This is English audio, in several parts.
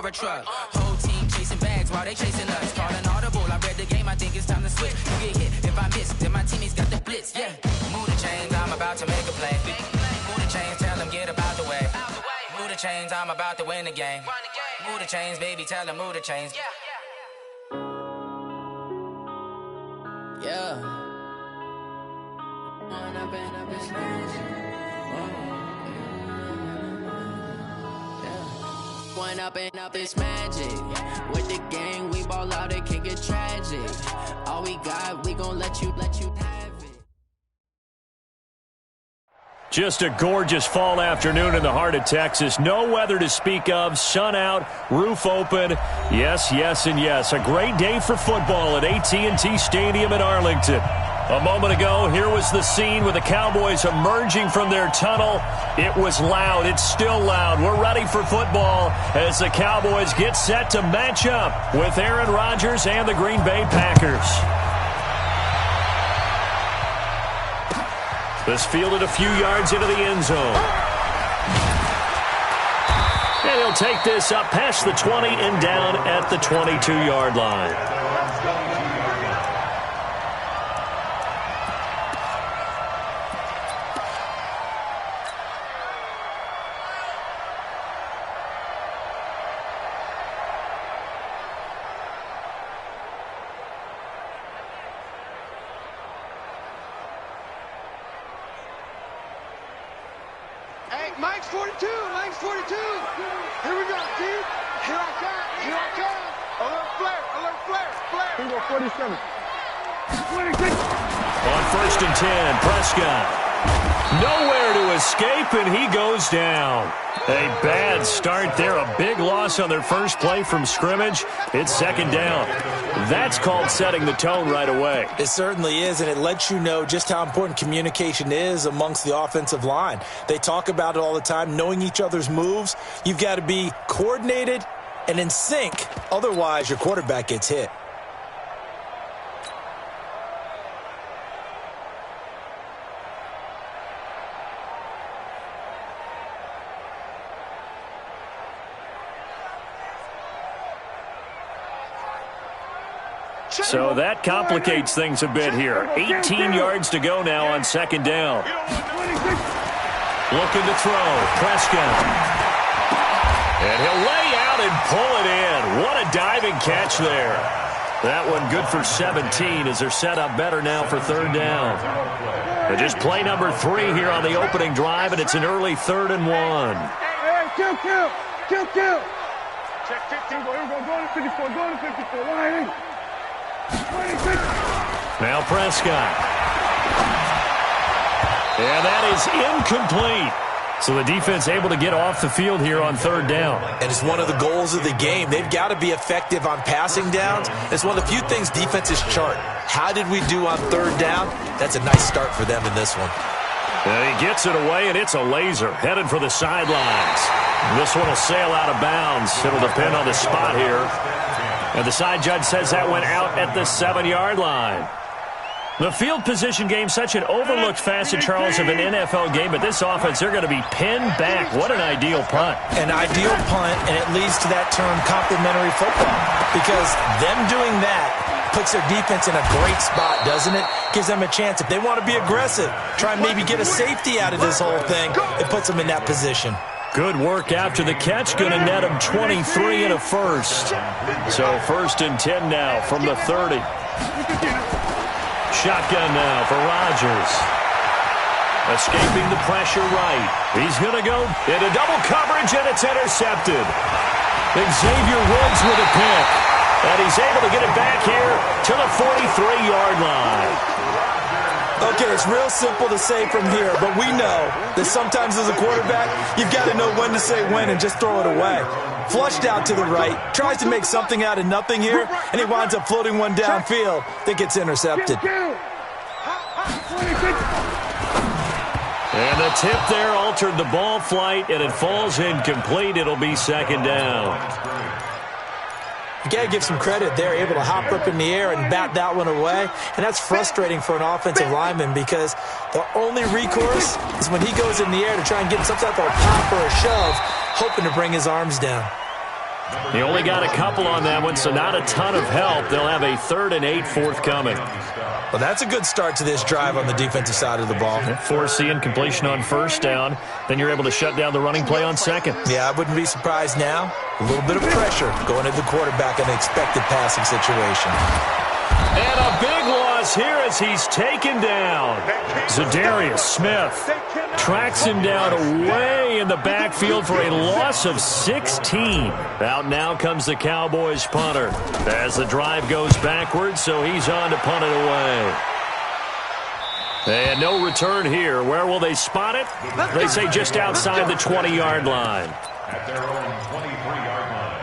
a truck. Whole team chasing bags while they chasing us. Call an audible, I read the game, I think it's time to switch. You get hit if I miss, then my teammates got the blitz, yeah. Move the chains, I'm about to make a play. Move the chains, tell them get about the way. Move the chains, I'm about to win the game. Move the chains, baby, tell them move the chains. Yeah. One up and up is magic. With the gang, we ball out, it can get tragic. All we got, we gon' let you have it. Just a gorgeous fall afternoon in the heart of Texas. No weather to speak of. Sun out, roof open. Yes, yes, and yes. A great day for football at AT&T Stadium in Arlington. A moment ago, here was the scene with the Cowboys emerging from their tunnel. It was loud. It's still loud. We're ready for football as the Cowboys get set to match up with Aaron Rodgers and the Green Bay Packers. This fielded a few yards into the end zone. And he'll take this up past the 20 and down at the 22-yard line. Mike's 42, Mike's 42. Here we go, dude. Here I come. Alert flare. Here we go, 47. 26. On 1st and 10, Prescott. Nowhere to escape, and he goes down. A bad start there. A big loss on their first play from scrimmage. It's second down. That's called setting the tone right away. It certainly is, and it lets you know just how important communication is amongst the offensive line. They talk about it all the time, knowing each other's moves. You've got to be coordinated and in sync. Otherwise, your quarterback gets hit. So that complicates things a bit here. 18 yards to go now on second down. Looking to throw. Prescott. And he'll lay out and pull it in. What a diving catch there. That one good for 17 as they're set up better now for third down. But just play number 3 here on the opening drive, and it's an early 3rd and 1. Hey, kill. Check 15, go to 54, go to 54, 180. 26. Now Prescott. And that is incomplete. So the defense able to get off the field here on third down. And it's one of the goals of the game. They've got to be effective on passing downs. It's one of the few things defenses chart. How did we do on third down? That's a nice start for them in this one. And he gets it away, and it's a laser headed for the sidelines. This one will sail out of bounds. It'll depend on the spot here. And the side judge says that went out at the 7-yard line. The field position game, such an overlooked facet, Charles, of an NFL game. But this offense, they're going to be pinned back. What an ideal punt. An ideal punt, and it leads to that term complementary football. Because them doing that puts their defense in a great spot, doesn't it? Gives them a chance. If they want to be aggressive, try and maybe get a safety out of this whole thing, it puts them in that position. Good work after the catch. Going to net him 23 and a first. So 1st and 10 now from the 30. Shotgun now for Rodgers. Escaping the pressure right. He's going to go into double coverage, and it's intercepted. Xavier Woods with a pick. And he's able to get it back here to the 43-yard line. Okay, it's real simple to say from here, but we know that sometimes as a quarterback, you've got to know when to say when and just throw it away. Flushed out to the right, tries to make something out of nothing here, and he winds up floating one downfield that gets intercepted. And the tip there altered the ball flight, and it falls incomplete. It'll be second down. You got to give some credit. They're able to hop up in the air and bat that one away. And that's frustrating for an offensive lineman because the only recourse is when he goes in the air to try and get some type of a pop or a shove, hoping to bring his arms down. He only got a couple on that one, so not a ton of help. They'll have a 3rd and 8 forthcoming. Well, that's a good start to this drive on the defensive side of the ball. Forcing completion on 1st down. Then you're able to shut down the running play on 2nd. Yeah, I wouldn't be surprised now. A little bit of pressure going at the quarterback in an expected passing situation. And a big loss here as he's taken down. Zadarius Smith tracks him down way in the backfield for a loss of 16. Out now comes the Cowboys punter as the drive goes backwards, so he's on to punt it away. And no return here. Where will they spot it? They say just outside the 20-yard line. At their own 23-yard line.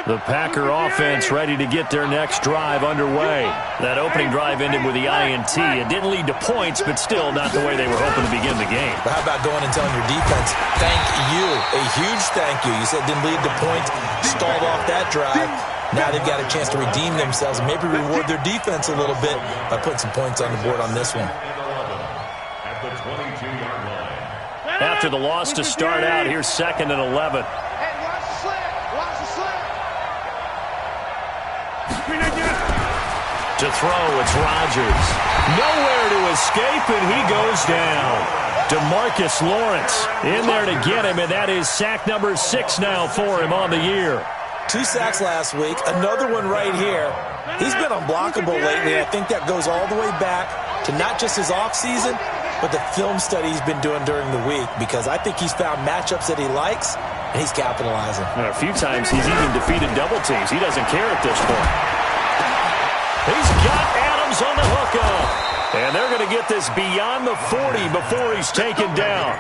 The Packer offense ready to get their next drive underway. That opening drive ended with the INT. It didn't lead to points, but still not the way they were hoping to begin the game. But how about going and telling your defense, thank you, a huge thank you. You said didn't lead to points, stalled off that drive. Now they've got a chance to redeem themselves and maybe reward their defense a little bit by putting some points on the board on this one. At the 22-yard line. After the loss to start out, here's 2nd and 11. To throw, it's Rodgers. Nowhere to escape, and he goes down. DeMarcus Lawrence in there to get him, and that is sack number 6 now for him on the year. 2 sacks last week, another one right here. He's been unblockable lately. I think that goes all the way back to not just his offseason, but the film study he's been doing during the week, because I think he's found matchups that he likes, and he's capitalizing. And a few times he's even defeated double teams. He doesn't care at this point. He's got Adams on the hookup. And they're going to get this beyond the 40 before he's taken down.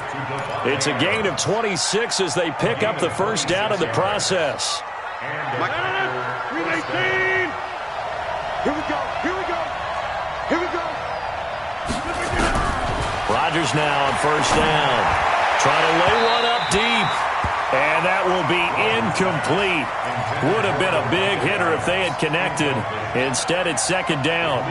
It's a gain of 26 as they pick up the first down in the process. 319. Here we go. Here we go. Here we go. Rodgers now on first down. Trying to lay one up deep. And that will be incomplete. Would have been a big hitter if they had connected. Instead, it's 2nd down.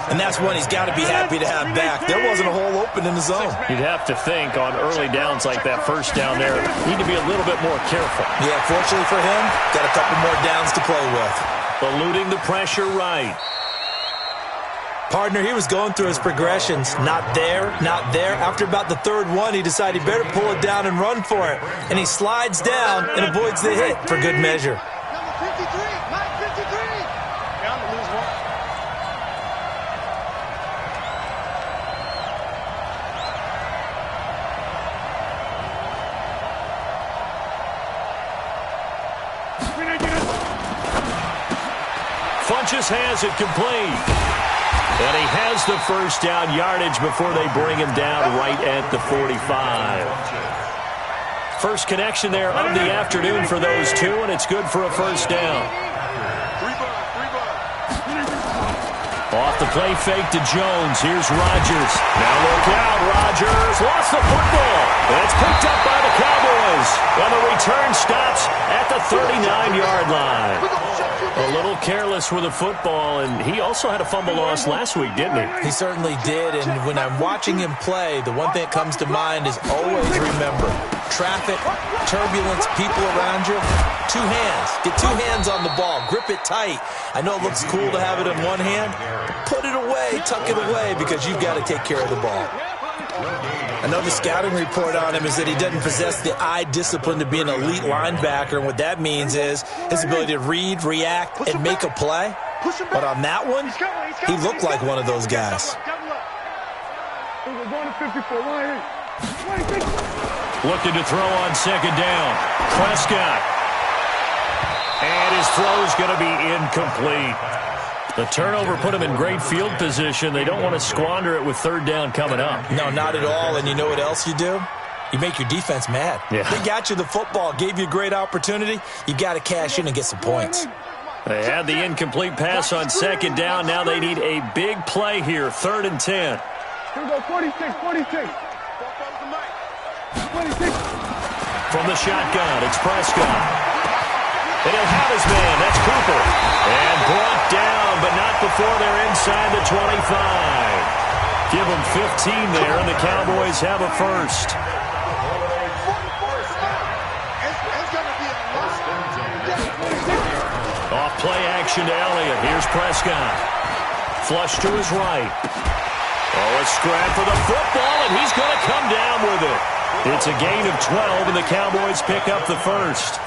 And that's one he's got to be happy to have back. There wasn't a hole open in the zone. You'd have to think on early downs like that first down there, need to be a little bit more careful. Yeah, fortunately for him, got a couple more downs to play with. Eluding the pressure right. Partner, he was going through his progressions. Not there, not there. After about the 3rd one, he decided he better pull it down and run for it. And he slides down and avoids the hit for good measure. Number 53, Mike 53. Down to lose one. Funches has it complete. And he has the first down yardage before they bring him down right at the 45. First connection there of the afternoon for those two, and it's good for a first down. Off the play fake to Jones. Here's Rodgers. Now look out, Rodgers lost the football. And it's picked up by the Cowboys. And the return stops at the 39-yard line. A little careless with the football, and he also had a fumble loss last week, didn't he? He certainly did, and when I'm watching him play, the one thing that comes to mind is always remember, traffic, turbulence, people around you, 2 hands. Get 2 hands on the ball. Grip it tight. I know it looks cool to have it in one hand. Put it away, tuck it away, because you've got to take care of the ball. Another scouting report on him is that he doesn't possess the eye discipline to be an elite linebacker, and what that means is his ability to read, react, and make a play. But on that one, he looked like one of those guys. Looking to throw on 2nd down. Prescott. And his throw's going to be incomplete. The turnover put him in great field position. They don't want to squander it with 3rd down coming up. No, not at all. And you know what else you do? You make your defense mad. Yeah. They got you the football, gave you a great opportunity. You got to cash in and get some points. They had the incomplete pass on 2nd down. Now they need a big play here, 3rd and 10. Here we go, 46. From the shotgun, it's Prescott. And he'll have his man. That's Cooper. And brought down, but not before they're inside the 25. Give them 15 there, and the Cowboys have a first. action to Elliott. Here's Prescott. Flush to his right. Oh, a scrap for the football, and he's going to come down with it. It's a gain of 12, and the Cowboys pick up the first.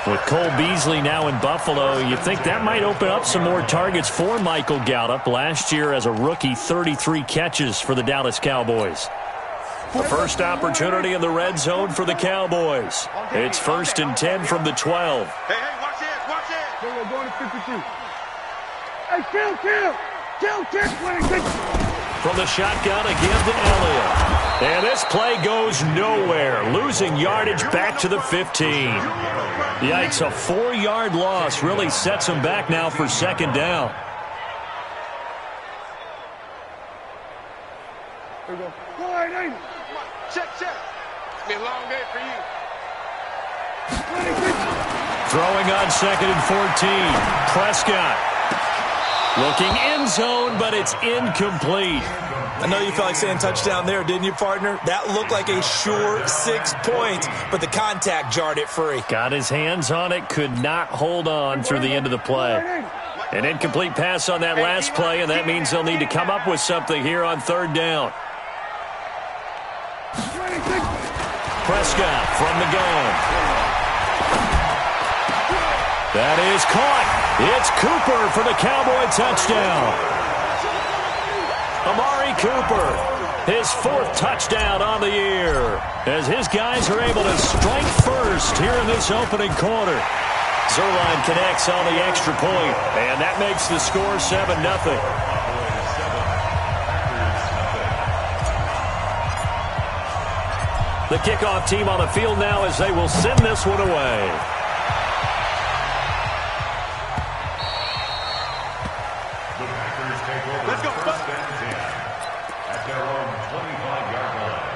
With Cole Beasley now in Buffalo, you think that might open up some more targets for Michael Gallup. Last year as a rookie, 33 catches for the Dallas Cowboys. First opportunity in the red zone for the Cowboys. It's 1st and 10 from the 12. Hey, watch it. We're going to 52. Hey, kill. From the shotgun again to Elliott. And this play goes nowhere. Losing yardage back to the 15. Yikes, a 4-yard loss really sets him back now for 2nd down. Here we go. Go ahead, check. It's been a long day for you. Throwing on 2nd and 14. Prescott. Looking end zone, but it's incomplete. I know you felt like saying touchdown there, didn't you, partner? That looked like a sure 6 points, but the contact jarred it free. Got his hands on it, could not hold on through the end of the play. An incomplete pass on that last play, and that means they'll need to come up with something here on 3rd down. Prescott from the gun. That is caught. It's Cooper for the Cowboy touchdown. Amari Cooper, his 4th touchdown on the year, as his guys are able to strike first here in this opening quarter. Zerline connects on the extra point, and that makes the score 7-0. The kickoff team on the field now as they will send this one away. Let's go. At their own 25-yard line.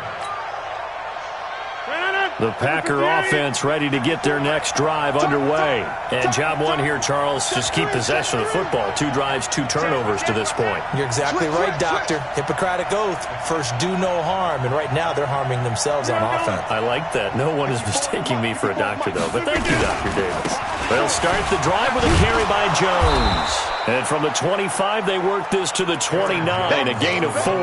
The Packer offense ready to get their next drive underway. And job one here, Charles, just keep possession of the football. 2 drives, 2 turnovers to this point. You're exactly right, Doctor. Hippocratic oath. First, do no harm. And right now, they're harming themselves on offense. I like that. No one is mistaking me for a doctor, though. But thank you, Dr. Davis. They'll start the drive with a carry by Jones. And from the 25, they work this to the 29, a gain of 4.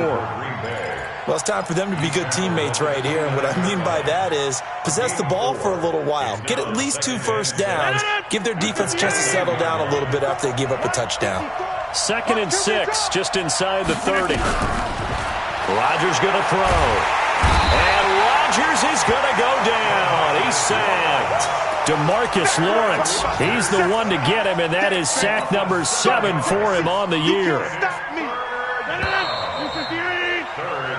Well, it's time for them to be good teammates right here. And what I mean by that is possess the ball for a little while. Get at least 2 first downs. Give their defense a chance to settle down a little bit after they give up a touchdown. 2nd and 6, just inside the 30. Rodgers going to throw. And Rodgers is going to go down. He's sacked. DeMarcus Lawrence, he's the one to get him, and that is sack number 7 for him on the year.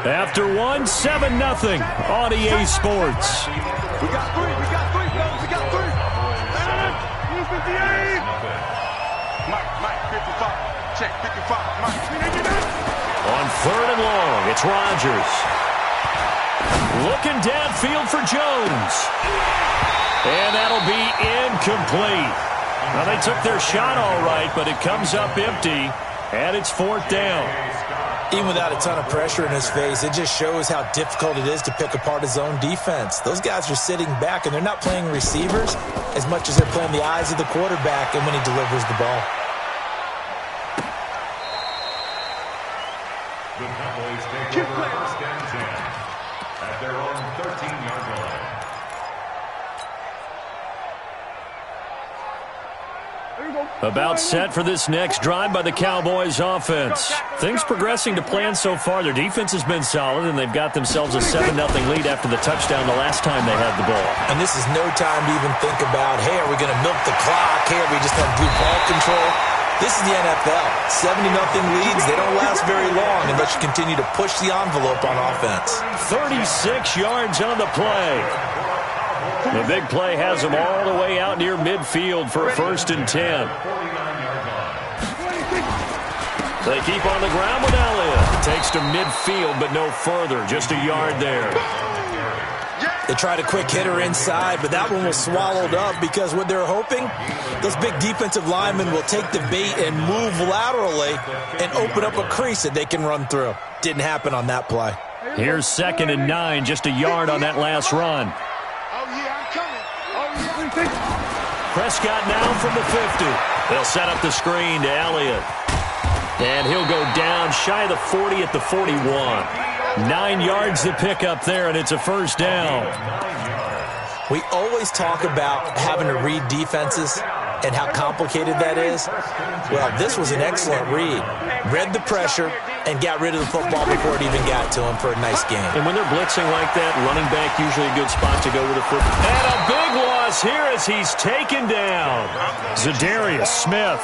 After 1, 7-0 on EA Sports. We got 3, fellas. We got 3. Mike, 55. Check, 55. Mike. On 3rd and long, it's Rodgers. Looking downfield for Jones. And that'll be incomplete. Now, they took their shot all right, but it comes up empty, and it's 4th down. Even without a ton of pressure in his face, it just shows how difficult it is to pick apart his own defense. Those guys are sitting back, and they're not playing receivers as much as they're playing the eyes of the quarterback and when he delivers the ball. The Cowboys take over 1st and 10 at their own 13-yard line. About set for this next drive by the Cowboys offense. Things progressing to plan so far. Their defense has been solid, and they've got themselves a 7-0 lead after the touchdown the last time they had the ball. And this is no time to even think about, hey, are we going to milk the clock? Hey, are we just going to do ball control? This is the NFL. 70-0 leads, they don't last very long unless you continue to push the envelope on offense. 36 yards on the play. The big play has them all the way out near midfield for a 1st and 10. They keep on the ground with Elliott. Takes to midfield, but no further. Just a yard there. They tried a quick hitter inside, but that one was swallowed up because what they're hoping, those big defensive linemen will take the bait and move laterally and open up a crease that they can run through. Didn't happen on that play. Here's 2nd and 9, just a yard on that last run. Oh, yeah, I'm coming. Oh, yeah. Prescott now from the 50. They'll set up the screen to Elliott. And he'll go down shy of the 40 at the 41. 9 yards to pick up there, and it's a first down. We always talk about having to read defenses and how complicated that is. Well, this was an excellent read. Read the pressure and got rid of the football before it even got to him for a nice game. And when they're blitzing like that, running back usually a good spot to go with the football. And a big loss here as he's taken down. Zadarius Smith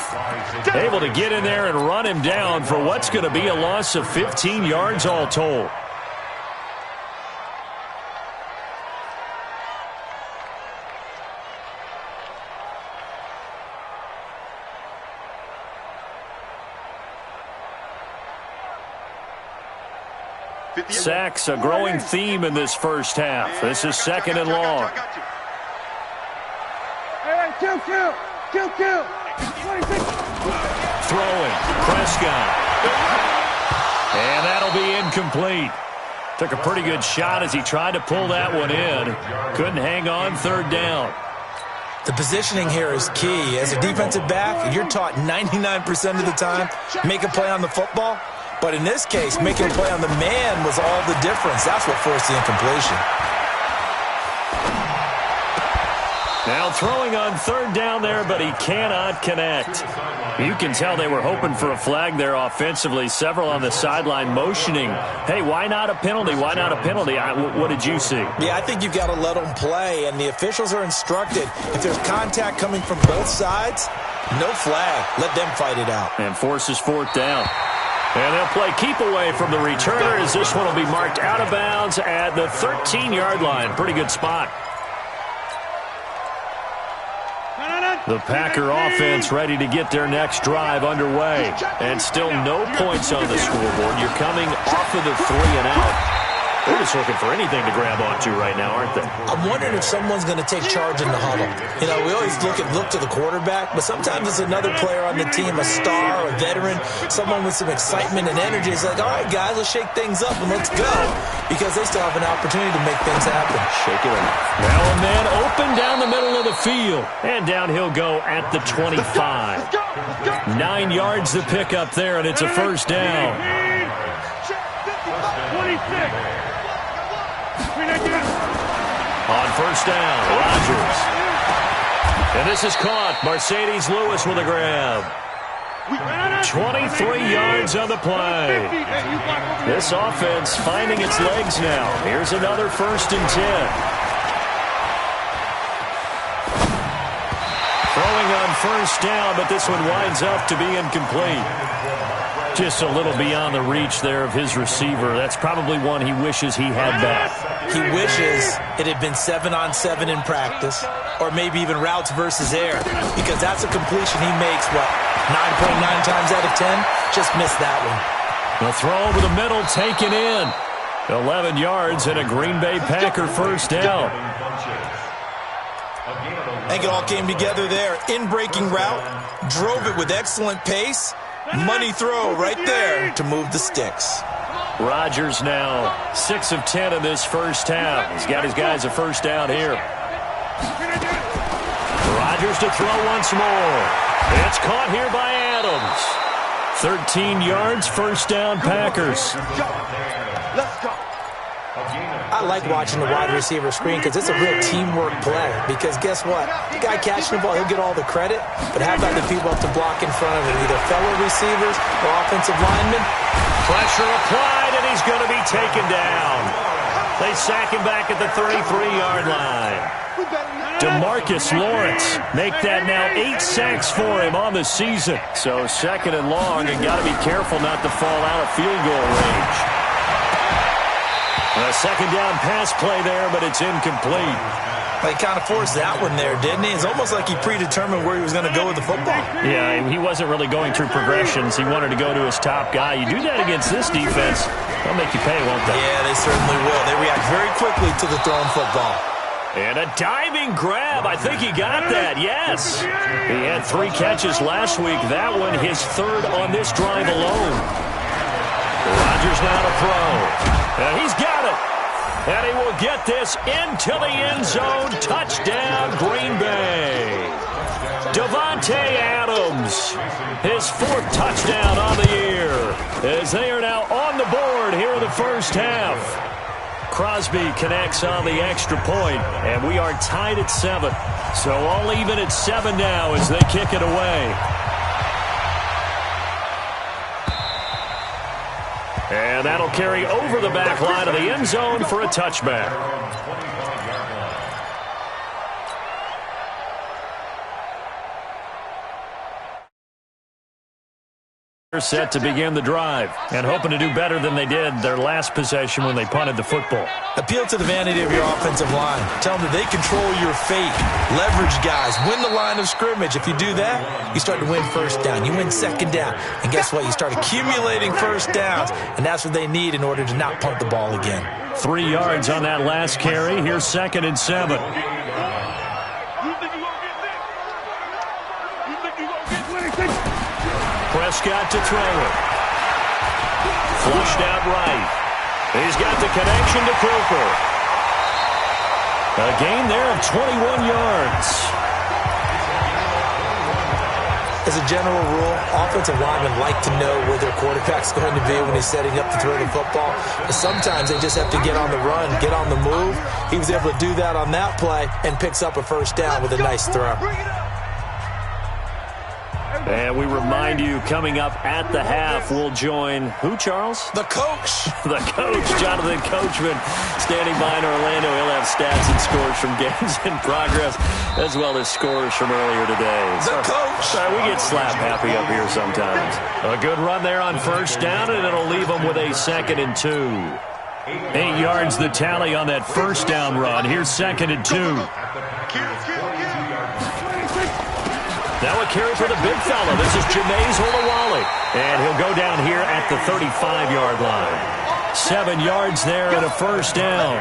able to get in there and run him down for what's going to be a loss of 15 yards all told. Sacks, a growing theme in this first half. This is second and long. Hey, kill. Throwing, Prescott. And that'll be incomplete. Took a pretty good shot as he tried to pull that one in. Couldn't hang on, third down. The positioning here is key. As a defensive back, you're taught 99% of the time, make a play on the football. But in this case, making a play on the man was all the difference. That's what forced the incompletion. Now throwing on third down there, but he cannot connect. You can tell they were hoping for a flag there offensively. Several on the sideline motioning, hey, why not a penalty? Why not a penalty? What did you see? Yeah, I think you've got to let them play, and the officials are instructed. If there's contact coming from both sides, no flag. Let them fight it out. And forces fourth down. And they'll play keep away from the returner as this one will be marked out of bounds at the 13-yard line. Pretty good spot. The Packer offense ready to get their next drive underway. And still no points on the scoreboard. You're coming off of the 3 and out. They're just looking for anything to grab onto right now, aren't they? I'm wondering if someone's going to take charge in the huddle. You know, we always look to the quarterback, but sometimes it's another player on the team, a star, a veteran, someone with some excitement and energy. It's like, all right, guys, let's shake things up and let's go, because they still have an opportunity to make things happen. Shake it up. Now a man open down the middle of the field. And down he'll go at the 25. 9 yards to pick up there, and it's a first down. 26. On first down, Rodgers. And this is caught. Mercedes Lewis with a grab. 23 yards on the play. This offense finding its legs now. Here's another first and 10. Throwing on first down, but this one winds up to be incomplete. Just a little beyond the reach there of his receiver. That's probably one he wishes he had back. He wishes it had been 7-on-7 in practice, or maybe even routes versus air, because that's a completion he makes, 9.9 times out of 10? Just missed that one. The throw over the middle taken in. 11 yards and a Green Bay Packer first down. I think it all came together there. In-breaking route, drove it with excellent pace. Money throw right there to move the sticks. Rodgers now 6 of 10 in this first half. He's got his guys a first down here. Rodgers to throw once more. It's caught here by Adams. 13 yards, first down Packers. Let's go. I like watching the wide receiver screen because it's a real teamwork play. Because guess what? The guy catching the ball, he'll get all the credit. But how about the people up to block in front of him? Either fellow receivers or offensive linemen. Pressure applied, and he's going to be taken down. They sack him back at the 33-yard line. DeMarcus Lawrence make that now 8 sacks for him on the season. So second and long, and got to be careful not to fall out of field goal range. A second down pass play there, but it's incomplete. He kind of forced that one there, didn't he? It's almost like he predetermined where he was going to go with the football. Yeah, he wasn't really going through progressions. He wanted to go to his top guy. You do that against this defense, they'll make you pay, won't they? Yeah, they certainly will. They react very quickly to the thrown football. And a diving grab. I think he got that, yes. He had 3 catches last week. That one his third on this drive alone. Rodgers now to throw. And he's got it. And he will get this into the end zone. Touchdown, Green Bay. Davante Adams. Mahomes. His 4th touchdown on the year, as they are now on the board here in the first half. Crosby connects on the extra point, and we are tied at 7. So all even at 7 now as they kick it away. And that'll carry over the back line of the end zone for a touchback. They're set to begin the drive and hoping to do better than they did their last possession when they punted the football. Appeal to the vanity of your offensive line. Tell them that they control your fate. Leverage guys. Win the line of scrimmage. If you do that, you start to win first down. You win second down. And guess what? You start accumulating first downs. And that's what they need in order to not punt the ball again. 3 yards on that last carry. Here's 2nd and 7. Prescott to throw it. Flushed out right. He's got the connection to Cooper. A gain there of 21 yards. As a general rule, offensive linemen like to know where their quarterback's going to be when he's setting up to throw the football. But sometimes they just have to get on the run, get on the move. He was able to do that on that play and picks up a first down with a nice throw. And we remind you, coming up at the half, we'll join who, Charles? The coach. The coach, Jonathan Coachman, standing by in Orlando. He'll have stats and scores from games in progress, as well as scores from earlier today. The coach. We get slap happy up here sometimes. A good run there on first down, and it'll leave them with a 2nd and 2. 8 yards the tally on that first down run. Here's 2nd and 2. Now a carry for the big fella. This is Jameis Olawale. And he'll go down here at the 35-yard line. 7 yards there and a first down.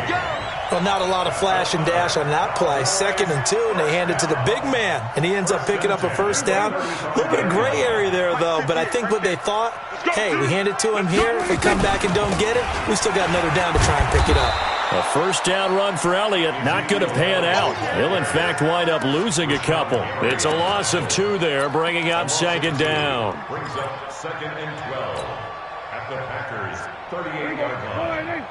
Well, not a lot of flash and dash on that play. 2nd and 2, and they hand it to the big man. And he ends up picking up a first down. A little bit of gray area there, though. But I think what they thought, hey, we hand it to him here. If we come back and don't get it, we still got another down to try and pick it up. A first down run for Elliott, not going to pan out. He'll, in fact, wind up losing a couple. It's a loss of 2 there, bringing up 2nd down. Brings up 2nd and 12 at the Packers' 38-yard line.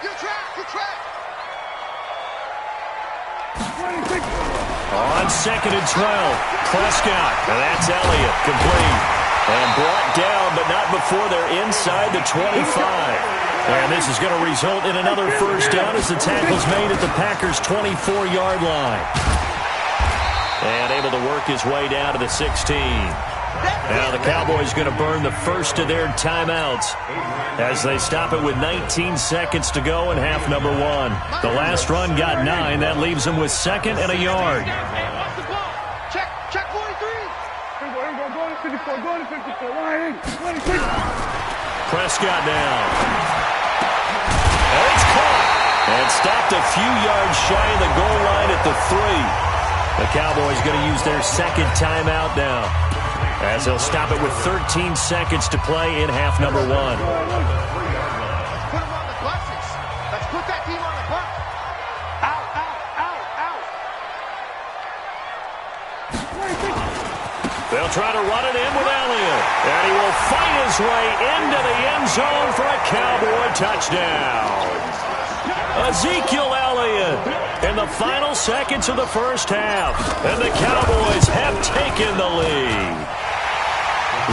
Good track. On 2nd and 12, Prescott, and that's Elliott, complete. And brought down, but not before they're inside the 25. And this is going to result in another first down as the tackle's made at the Packers' 24-yard line. And able to work his way down to the 16. Now the Cowboys going to burn the first of their timeouts as they stop it with 19 seconds to go in half number 1. The last run got 9. That leaves them with 2nd and a yard. Check 43. Go to 54. Prescott down. And it's caught. And stopped a few yards shy of the goal line at the 3. The Cowboys going to use their 2nd timeout now, as they'll stop it with 13 seconds to play in half number 1. Put them on the buses. Let's put that team on the bus. Out. They'll try to run it in with Elliott. And he will fight his way into the end zone for a Cowboy touchdown. Ezekiel Elliott in the final seconds of the first half. And the Cowboys have taken the lead.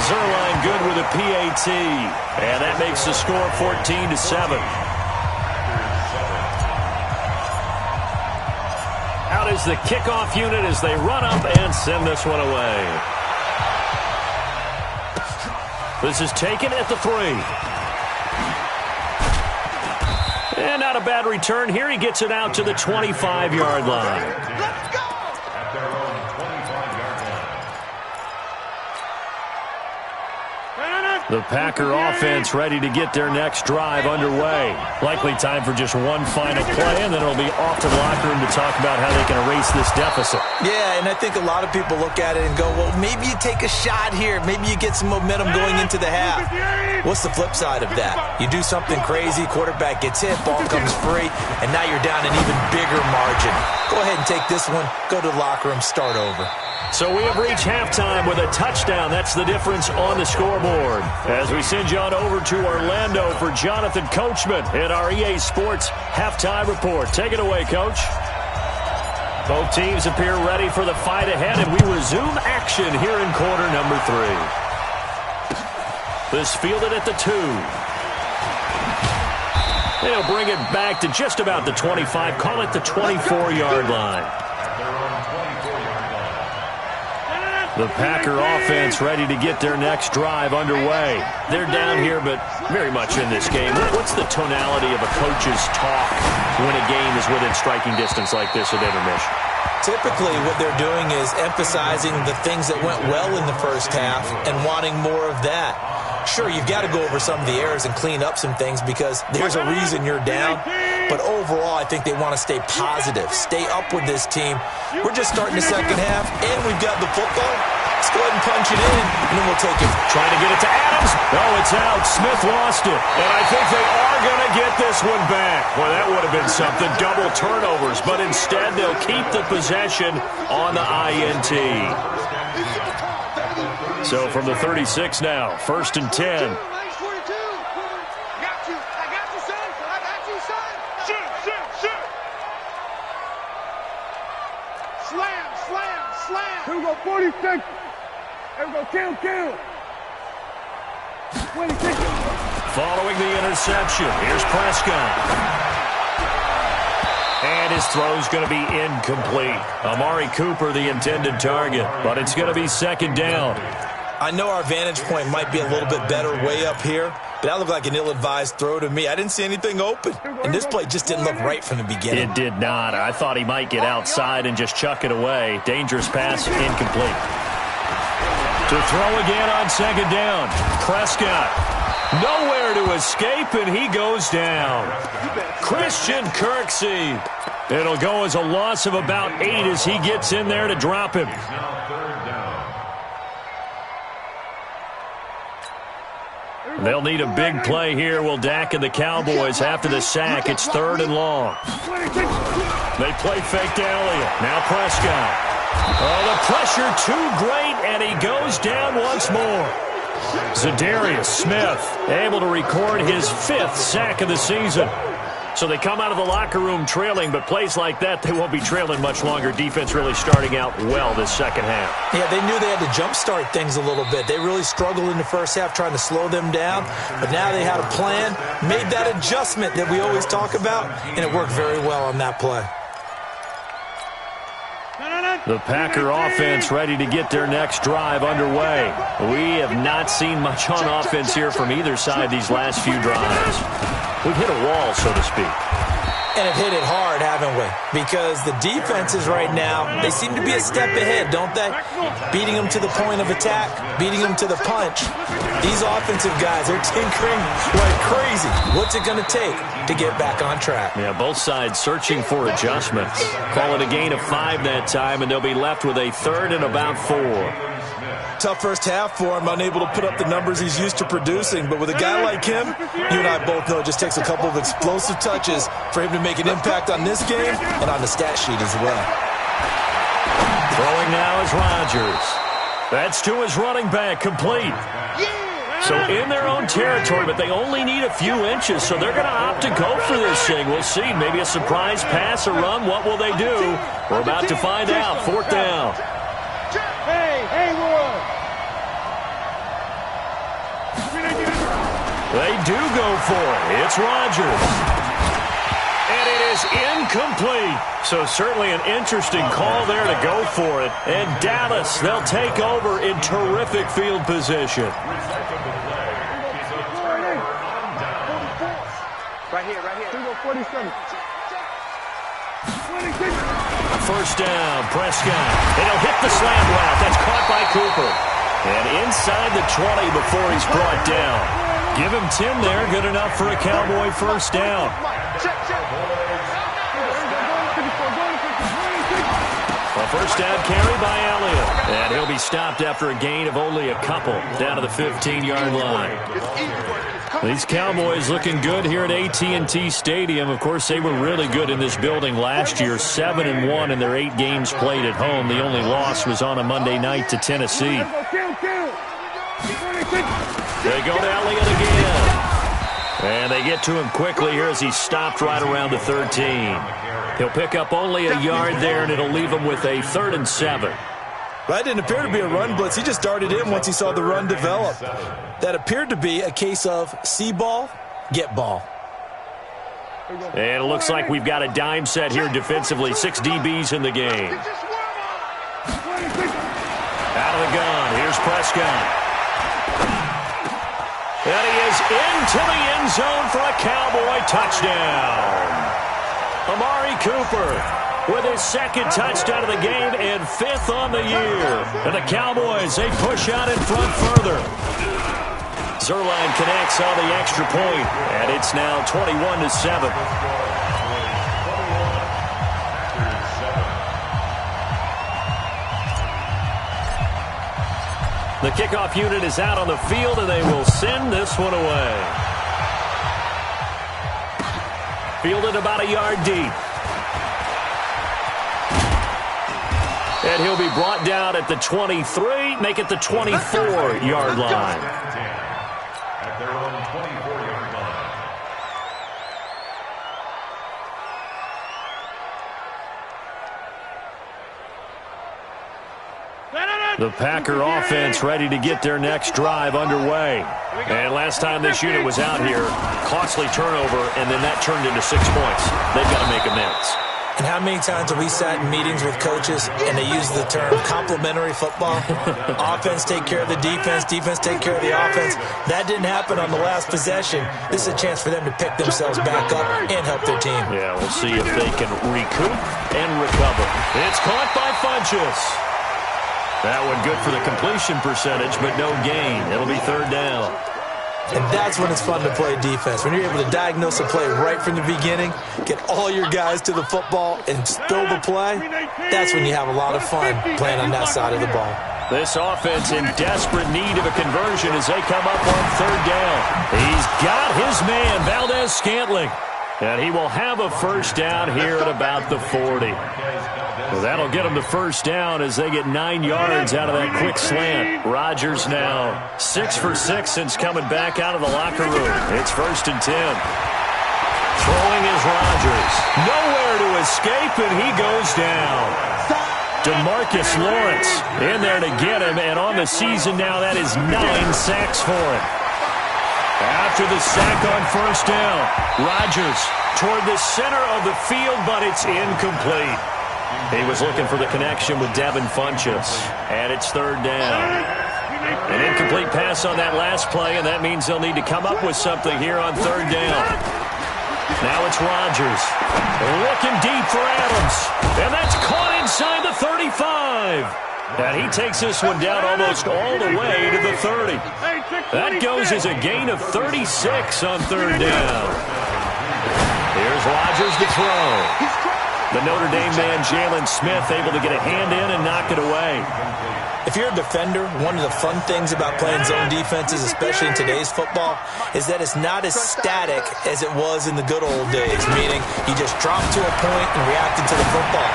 Zerline good with a PAT. And that makes the score 14-7. Out is the kickoff unit as they run up and send this one away. This is taken at the 3. And not a bad return here. He gets it out to the 25-yard line. Let's go! At their own 25-yard line. The Packer offense ready to get their next drive underway. Likely time for just one final play, and then it'll be off to the locker room to talk about how they can erase this deficit. Yeah, and I think a lot of people look at it and go, well, maybe you take a shot here. Maybe you get some momentum going into the half. What's the flip side of that? You do something crazy, quarterback gets hit, ball comes free, and now you're down an even bigger margin. Go ahead and take this one, go to the locker room, start over. So we have reached halftime with a touchdown. That's the difference on the scoreboard. As we send you on over to Orlando for Jonathan Coachman in our EA Sports Halftime Report. Take it away, Coach. Both teams appear ready for the fight ahead, and we resume action here in quarter number 3. This fielded at the 2. They'll bring it back to just about the 25, call it the 24-yard line. The Packer offense ready to get their next drive underway. They're down here, but very much in this game. What's the tonality of a coach's talk when a game is within striking distance like this at intermission? Typically, what they're doing is emphasizing the things that went well in the first half and wanting more of that. Sure, you've got to go over some of the errors and clean up some things because there's a reason you're down. But overall, I think they want to stay positive, stay up with this team. We're just starting the second half, and we've got the football. Let's go ahead and punch it in, and then we'll take it. Trying to get it to Adams. Oh, it's out. Smith lost it. And I think they are going to get this one back. Well, that would have been something. Double turnovers. But instead, they'll keep the possession on the INT. So from the 36 now, 1st and 10. Here we go, 46. Here we go, kill. 26. Following the interception, here's Prescott. And his throw's going to be incomplete. Amari Cooper, the intended target, but it's going to be 2nd down. I know our vantage point might be a little bit better way up here, but that looked like an ill-advised throw to me. I didn't see anything open, and this play just didn't look right from the beginning. It did not. I thought he might get outside and just chuck it away. Dangerous pass, incomplete. To throw again on 2nd down. Prescott, nowhere to escape, and he goes down. Christian Kirksey. It'll go as a loss of about 8 as he gets in there to drop him. They'll need a big play here. Will Dak and the Cowboys after the sack. It's 3rd and long. They play fake to Elliott. Now Prescott. Oh, the pressure too great, and he goes down once more. Zadarius Smith able to record his 5th sack of the season. So they come out of the locker room trailing, but plays like that, they won't be trailing much longer. Defense really starting out well this second half. Yeah, they knew they had to jumpstart things a little bit. They really struggled in the first half trying to slow them down, but now they had a plan, made that adjustment that we always talk about, and it worked very well on that play. The Packer offense ready to get their next drive underway. We have not seen much on offense here from either side these last few drives. We've hit a wall, so to speak. And have hit it hard, haven't we? Because the defenses right now, they seem to be a step ahead, don't they? Beating them to the point of attack, beating them to the punch. These offensive guys are tinkering like crazy. What's it going to take to get back on track? Yeah, both sides searching for adjustments. Call it a gain of 5 that time, and they'll be left with a 3rd and about 4. Tough first half for him, unable to put up the numbers he's used to producing. But with a guy like him, you and I both know it just takes a couple of explosive touches for him to make an impact on this game and on the stat sheet as well. Throwing now is Rodgers. That's to his running back, complete. So in their own territory, but they only need a few inches, so they're going to opt to go for this thing. We'll see. Maybe a surprise pass or run. What will they do? We're about to find out. 4th down. Hey, Roy. They do go for it. It's Rodgers. And it is incomplete. So certainly an interesting call there to go for it. And Dallas, they'll take over in terrific field position. Right here. 47. 26. 1st down, Prescott. And he'll hit the slam route. That's caught by Cooper. And inside the 20 before he's brought down. Give him 10 there. Good enough for a Cowboy 1st down. A first down carry by Elliott. And he'll be stopped after a gain of only a couple down to the 15-yard line. These Cowboys looking good here at AT&T Stadium. Of course, they were really good in this building last year, 7-1 in their 8 games played at home. The only loss was on a Monday night to Tennessee. They go to Elliott again. And they get to him quickly here as he's stopped right around the 13. He'll pick up only a yard there, and it'll leave him with a 3rd and 7. That didn't appear to be a run blitz. He just darted in once he saw the run develop. That appeared to be a case of see ball, get ball. And it looks like we've got a dime set here defensively. 6 DBs in the game. Out of the gun. Here's Prescott. And he is into the end zone for a Cowboy touchdown. Amari Cooper with his 2nd touchdown of the game and 5th on the year. And the Cowboys, they push out in front further. Zerline connects on the extra point, and it's now 21-7. The kickoff unit is out on the field, and they will send this one away. Fielded about a yard deep. And he'll be brought down at the 23, make it the 24-yard line. At their own 24-yard line. The Packer offense ready to get their next drive underway. And last time this unit was out here, costly turnover, and then that turned into 6 points. They've got to make amends. And how many times have we sat in meetings with coaches and they use the term complementary football? Offense take care of the defense, defense take care of the offense. That didn't happen on the last possession. This is a chance for them to pick themselves back up and help their team. Yeah, we'll see if they can recoup and recover. It's caught by Funchess. That one good for the completion percentage, but no gain. It'll be 3rd down. And that's when it's fun to play defense. When you're able to diagnose a play right from the beginning, get all your guys to the football, and spill the play, that's when you have a lot of fun playing on that side of the ball. This offense in desperate need of a conversion as they come up on 3rd down. He's got his man, Valdez-Scantling. And he will have a first down here at about the 40. Well, that'll get them to first down as they get 9 yards out of that quick slant. Rodgers now 6 for 6 since coming back out of the locker room. It's 1st and 10. Throwing is Rodgers. Nowhere to escape, and he goes down. DeMarcus Lawrence in there to get him, and on the season now, that is 9 sacks for him. After the sack on first down, Rodgers toward the center of the field, but it's incomplete. He was looking for the connection with Devin Funchess, and it's 3rd down. An incomplete pass on that last play, and that means they'll need to come up with something here on 3rd down. Now it's Rodgers looking deep for Adams, and that's caught inside the 35. And he takes this one down almost all the way to the 30. That goes as a gain of 36 on 3rd down. Here's Rodgers to throw. The Notre Dame man, Jalen Smith, able to get a hand in and knock it away. If you're a defender, one of the fun things about playing zone defenses, especially in today's football, is that it's not as static as it was in the good old days, meaning you just drop to a point and reacted to the football.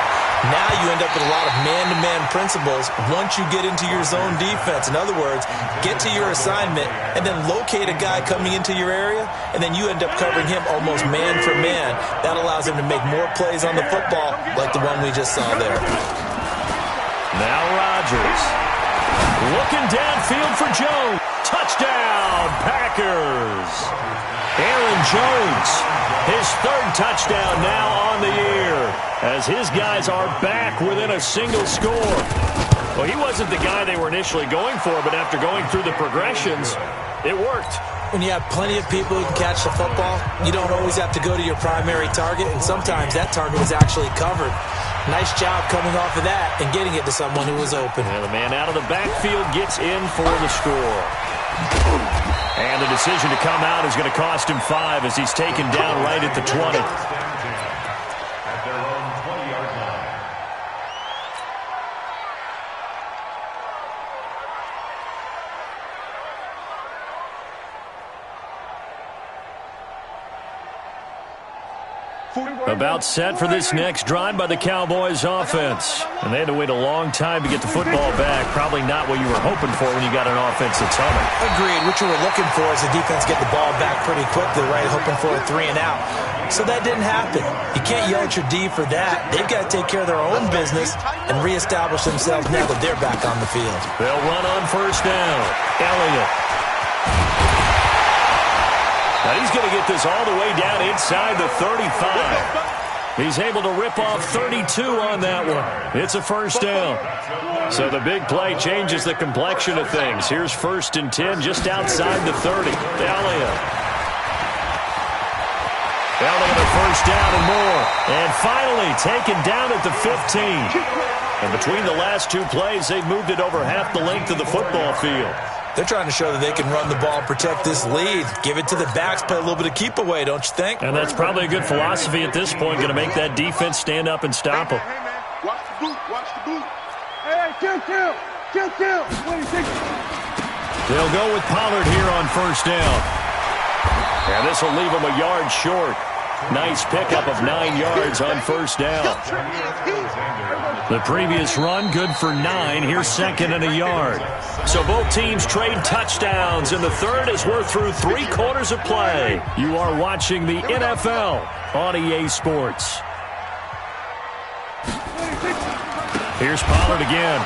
Now you end up with a lot of man-to-man principles once you get into your zone defense. In other words, get to your assignment and then locate a guy coming into your area, and then you end up covering him almost man for man. That allows him to make more plays on the football like the one we just saw there. Now Rodgers looking downfield for Jones. Touchdown, Packers. Aaron Jones, his 3rd touchdown now on the year, as his guys are back within a single score. Well, he wasn't the guy they were initially going for, but after going through the progressions, it worked. When you have plenty of people who can catch the football, you don't always have to go to your primary target, and sometimes that target is actually covered. Nice job coming off of that and getting it to someone who was open. And the man out of the backfield gets in for the score. And the decision to come out is going to cost him 5 as he's taken down right at the 20. At their own 20-yard line. About set for this next drive by the Cowboys offense. And they had to wait a long time to get the football back. Probably not what you were hoping for when you got an offense that's humming. Agreed. What you were looking for is the defense get the ball back pretty quickly, right? Hoping for a 3 and out. So that didn't happen. You can't yell at your D for that. They've got to take care of their own business and reestablish themselves now that they're back on the field. They'll run on first down. Elliott. Now he's going to get this all the way down inside the 35. He's able to rip off 32 on that one. It's a first down. So the big play changes the complexion of things. Here's 1st and 10 just outside the 30. Elliott. Elliott a first down and more. And finally taken down at the 15. And between the last two plays, they've moved it over half the length of the football field. They're trying to show that they can run the ball and protect this lead. Give it to the backs, play a little bit of keep away, don't you think? And that's probably a good philosophy at this point, going to make that defense stand up and stop them. Hey, man. Watch the boot. Watch the boot. Hey, kill. 26. They'll go with Pollard here on first down. And this will leave them a yard short. Nice pickup of 9 yards on first down. The previous run, good for 9. Here's 2nd and a yard. So both teams trade touchdowns, and the third as we're through 3 quarters of play. You are watching the NFL on EA Sports. Here's Pollard again.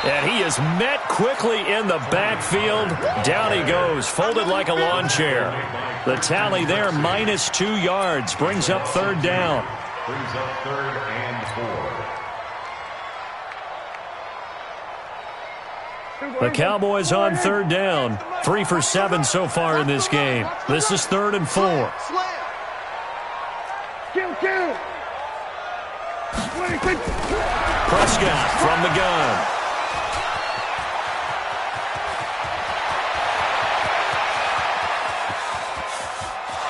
And he is met quickly in the backfield. Down he goes, folded like a lawn chair. The tally there, -2 yards, brings up 3rd down. Brings up 3rd and 4. The Cowboys on 3rd down. 3 for 7 so far in this game. This is 3rd and 4. Kill. 26. Prescott from the gun.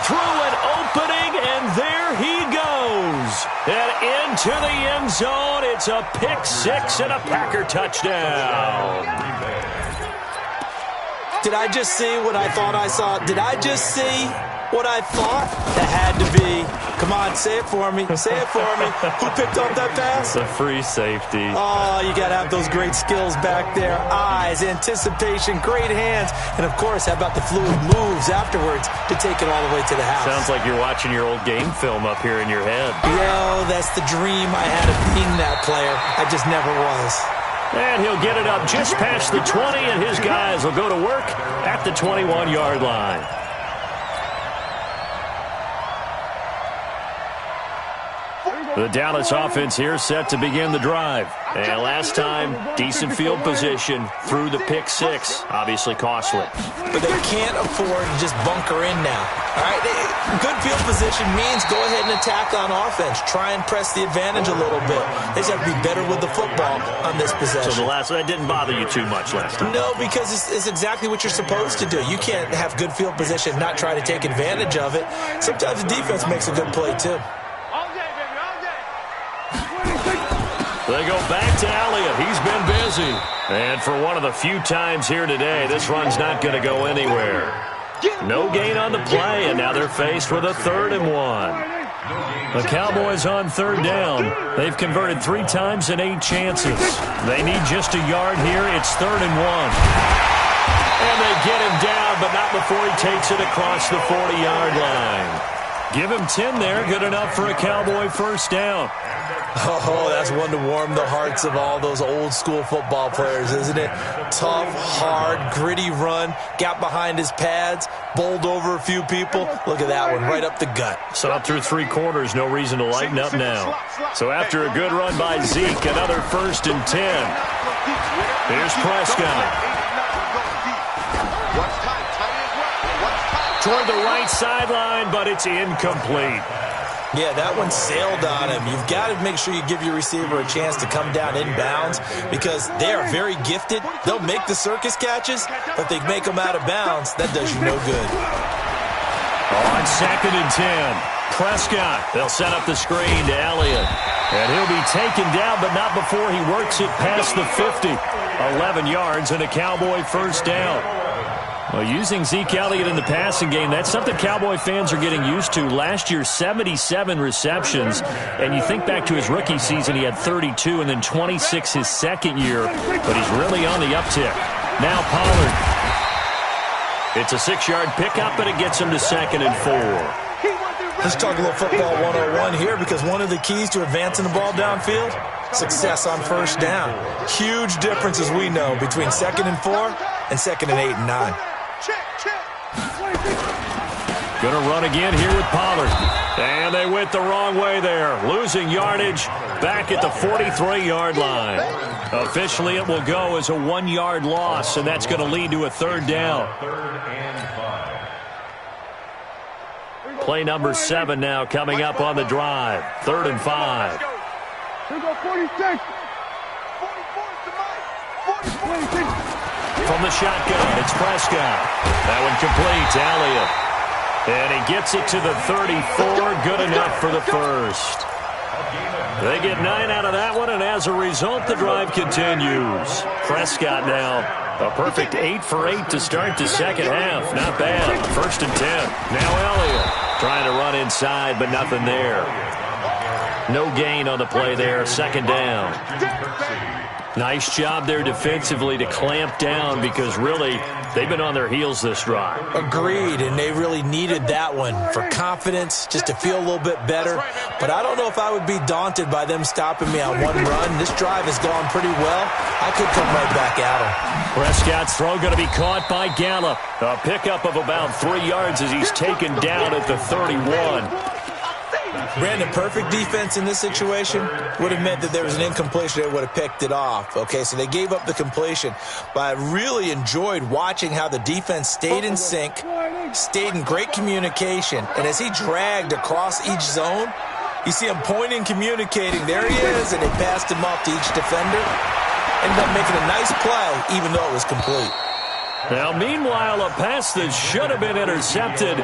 Through an opening, and there he goes. And into the end zone. It's a pick 6 and a Packer touchdown. Did I just see what I thought I saw? Did I just see what I thought? That had to be. Come on, say it for me. Say it for me. Who picked up that pass? The free safety. Oh, you got to have those great skills back there. Eyes, anticipation, great hands. And, of course, how about the fluid moves afterwards to take it all the way to the house? Sounds like you're watching your old game film up here in your head. Yo, that's the dream I had of being that player. I just never was. And he'll get it up just past the 20, and his guys will go to work at the 21-yard line. The Dallas offense here set to begin the drive. And last time, decent field position through the pick 6. Obviously costly. But they can't afford to just bunker in now. All right, good field position means go ahead and attack on offense. Try and press the advantage a little bit. They just have to be better with the football on this possession. So that didn't bother you too much last time? No, because it's exactly what you're supposed to do. You can't have good field position and not try to take advantage of it. Sometimes the defense makes a good play, too. They go back to Elliott. He's been busy. And for one of the few times here today, this run's not going to go anywhere. No gain on the play, and now they're faced with a 3rd and 1. The Cowboys on 3rd down. They've converted 3 times in 8 chances. They need just a yard here. It's 3rd and 1. And they get him down, but not before he takes it across the 40-yard line. Give him 10 there. Good enough for a Cowboy first down. Oh, that's one to warm the hearts of all those old-school football players, isn't it? Tough, hard, gritty run, got behind his pads, bowled over a few people. Look at that one, right up the gut. So up through 3 quarters, no reason to lighten up now. So after a good run by Zeke, another 1st and 10. Here's Prescott. Toward the right sideline, but it's incomplete. Yeah, that one sailed on him. You've got to make sure you give your receiver a chance to come down inbounds because they are very gifted. They'll make the circus catches, but they make them out of bounds. That does you no good. On 2nd and 10, Prescott. They'll set up the screen to Elliott. And he'll be taken down, but not before he works it past the 50. 11 yards and a Cowboy first down. Well, using Zeke Elliott in the passing game, that's something Cowboy fans are getting used to. Last year, 77 receptions, and you think back to his rookie season, he had 32 and then 26 his second year, but he's really on the uptick. Now Pollard. It's a 6-yard pickup, and it gets him to 2nd and 4. Let's talk a little football 101 here, because one of the keys to advancing the ball downfield, success on first down. Huge difference, as we know, between 2nd and 4 and 2nd and 8 and 9. Gonna run again here with Pollard. And they went the wrong way there. Losing yardage back at the 43-yard line. Officially, it will go as a 1-yard loss, and that's going to lead to a 3rd down. Play number 7 now coming up on the drive. 3rd and 5. Here go 46. 46. From the shotgun, it's Prescott. That one complete to Elliott. And he gets it to the 34. Good enough for the first. They get 9 out of that one, and as a result, the drive continues. Prescott now a perfect 8 for 8 to start the second half. Not bad. 1st and 10. Now Elliott trying to run inside, but nothing there. No gain on the play there. 2nd down. Nice job there defensively to clamp down, because really they've been on their heels this drive. Agreed, and they really needed that one for confidence, just to feel a little bit better. But I don't know if I would be daunted by them stopping me on one run. This drive has gone pretty well. I could come right back at them. Prescott's throw going to be caught by Gallup. A pickup of about 3 yards as he's taken down at the 31. Brandon, perfect defense in this situation would have meant that there was an incompletion. They would have picked it off. Okay, so they gave up the completion. But I really enjoyed watching how the defense stayed in sync, stayed in great communication. And as he dragged across each zone, you see him pointing, communicating. There he is, and they passed him off to each defender. Ended up making a nice play, even though it was complete. Now, meanwhile, a pass that should have been intercepted,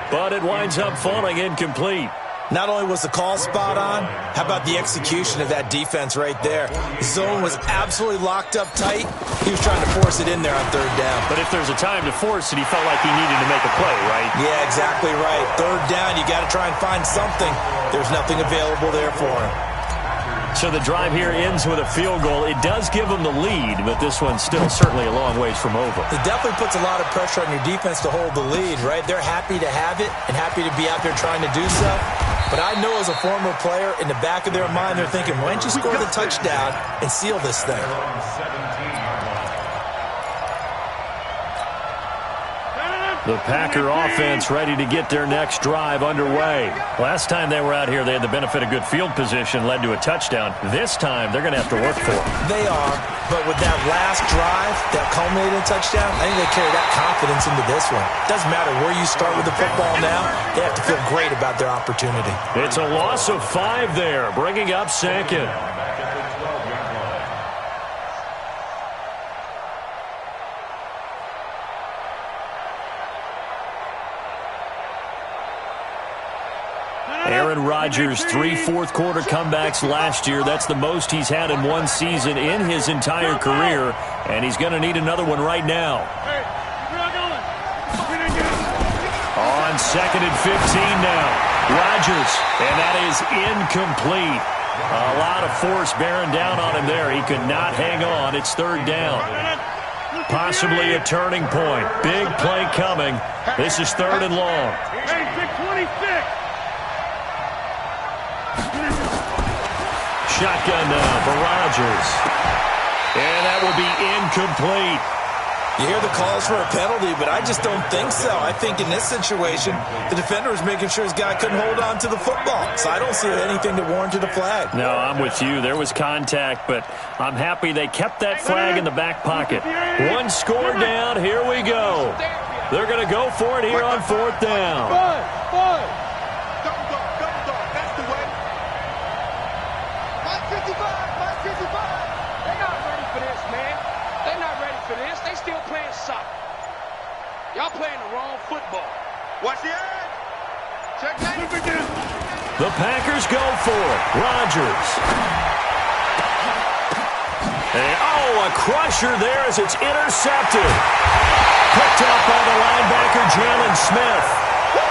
but it winds up falling incomplete. Not only was the call spot on, how about the execution of that defense right there? The zone was absolutely locked up tight. He was trying to force it in there on 3rd down. But if there's a time to force it, he felt like he needed to make a play, right? Yeah, exactly right. 3rd down, you got to try and find something. There's nothing available there for him. So the drive here ends with a field goal. It does give them the lead, but this one's still certainly a long ways from over. It definitely puts a lot of pressure on your defense to hold the lead, right? They're happy to have it and happy to be out there trying to do so. But I know as a former player, in the back of their mind, they're thinking, why don't you score the touchdown and seal this thing? The Packer offense ready to get their next drive underway. Last time they were out here, they had the benefit of good field position, led to a touchdown. This time, they're going to have to work for it. They are, but with that last drive, that culminating touchdown, I think they carry that confidence into this one. Doesn't matter where you start with the football now, they have to feel great about their opportunity. It's a loss of 5 there, bringing up 2nd. Aaron Rodgers, 3 fourth-quarter comebacks last year. That's the most he's had in one season in his entire career, and he's going to need another one right now. On 2nd and 15 now. Rodgers, and that is incomplete. A lot of force bearing down on him there. He could not hang on. It's 3rd down. Possibly a turning point. Big play coming. This is 3rd and long. Shotgun now for Rodgers. And that will be incomplete. You hear the calls for a penalty, but I just don't think so. I think in this situation, the defender was making sure his guy couldn't hold on to the football. So I don't see anything that warranted a flag. No, I'm with you. There was contact, but I'm happy they kept that flag in the back pocket. 1 score down. Here we go. They're going to go for it here on 4th down. Y'all playing the wrong football. Watch the edge. Check that. The Packers go for it. Rodgers. And, a crusher there as it's intercepted. Picked up by the linebacker, Jalen Smith.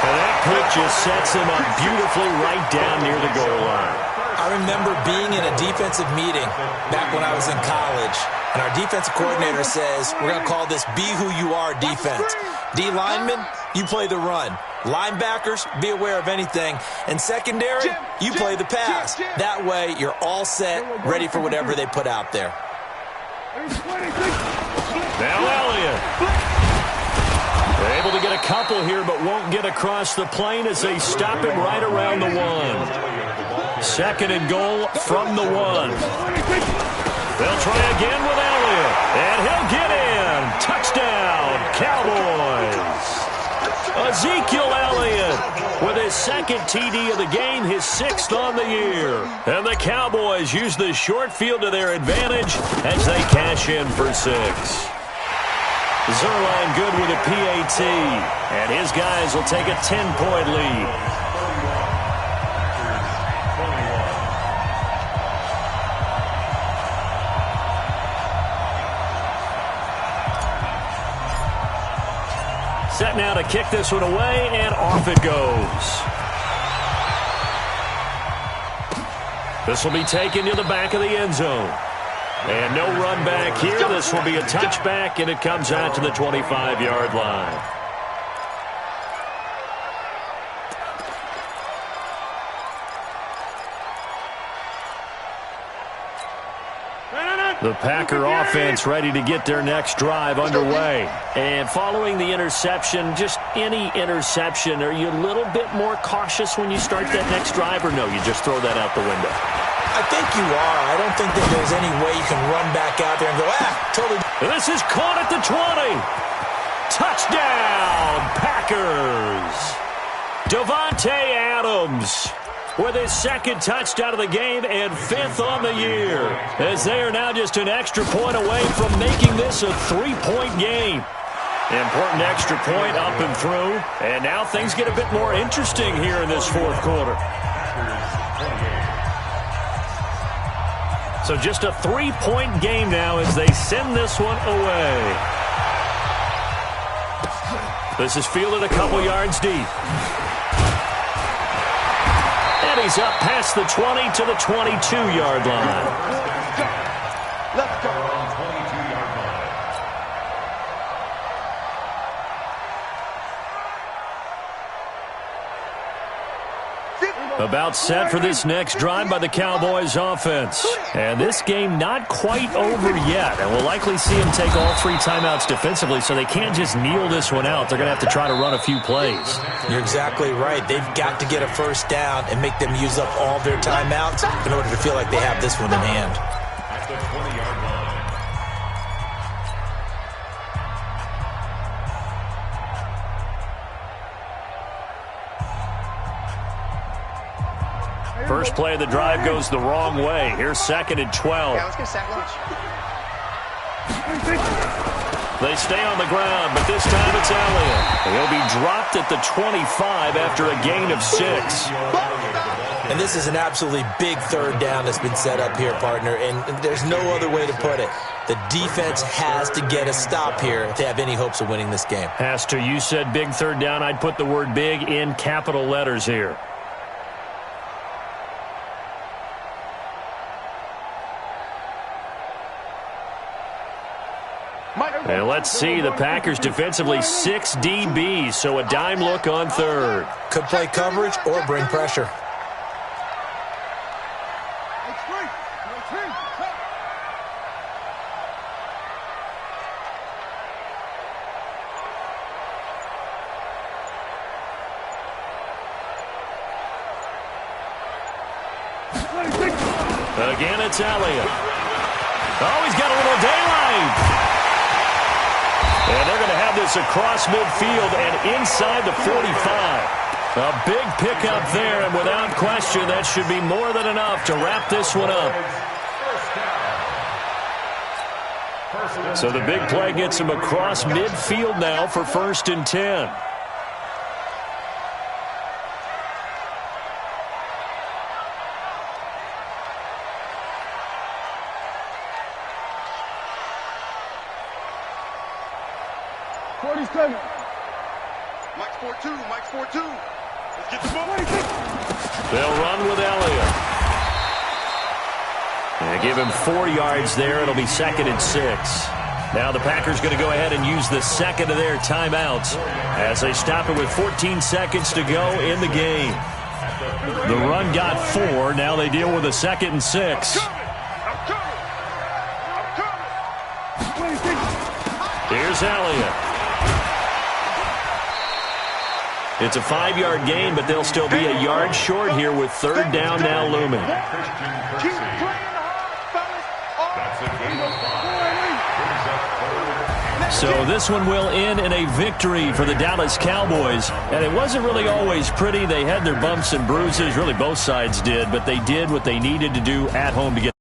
And that pick just sets him up beautifully right down near the goal line. I remember being in a defensive meeting back when I was in college, and our defensive coordinator says, we're going to call this be who you are defense. D linemen, you play the run. Linebackers, be aware of anything. And secondary, you play the pass. That way, you're all set, ready for whatever they put out there. Now Elliott. They're able to get a couple here, but won't get across the plane as they stop him right around the 1. Second and goal from the 1. They'll try again with Elliott, and he'll get in. Touchdown, Cowboys. Ezekiel Elliott with his second TD of the game, his 6th on the year. And the Cowboys use the short field to their advantage as they cash in for 6. Zerline good with a PAT, and his guys will take a 10-point lead. Set now to kick this one away, and off it goes. This will be taken to the back of the end zone. And no run back here. This will be a touchback, and it comes out to the 25-yard line. The Packer offense ready to get their next drive underway. And following the interception, just any interception, are you a little bit more cautious when you start that next drive, or no, you just throw that out the window? I think you are. I don't think that there's any way you can run back out there and go, totally. This is caught at the 20. Touchdown, Packers. Davante Adams with his second touchdown of the game and 5th on the year, as they are now just an extra point away from making this a 3-point game. Important extra point up and through, and now things get a bit more interesting here in this 4th quarter. So just a 3-point game now as they send this one away. This is fielded a couple yards deep. And he's up past the 20 to the 22-yard line. Let's go. About set for this next drive by the Cowboys offense. And this game not quite over yet. And we'll likely see them take all 3 timeouts defensively, so they can't just kneel this one out. They're going to have to try to run a few plays. You're exactly right. They've got to get a first down and make them use up all their timeouts in order to feel like they have this one in hand. At the 20-yard line. First play of the drive goes the wrong way. Here's 2nd and 12. Yeah, let's get a sack lunch. They stay on the ground, but this time it's Elliott. He'll be dropped at the 25 after a gain of 6. And this is an absolutely big 3rd down that's been set up here, partner, and there's no other way to put it. The defense has to get a stop here if they have any hopes of winning this game. Has to. You said big 3rd down. I'd put the word big in capital letters here. And let's see, the Packers defensively 6 DBs, so a dime look on 3rd. Could play coverage or bring pressure. Again, it's Elliott. Oh, he's got a little daylight. And they're going to have this across midfield and inside the 45. A big pickup there, and without question, that should be more than enough to wrap this one up. So the big play gets him across midfield now for 1st and 10. 47. Mike's 4-2. Mike's 4-2. Let's get the ball. They'll run with Elliott. They give him 4 yards there. It'll be 2nd and 6. Now the Packers going to go ahead and use the second of their timeouts as they stop it with 14 seconds to go in the game. The run got 4. Now they deal with a 2nd and 6. Here's Elliott. It's a 5-yard gain, but they'll still be a yard short here with 3rd down now looming. So this one will end in a victory for the Dallas Cowboys. And it wasn't really always pretty. They had their bumps and bruises. Really, both sides did. But they did what they needed to do at home to get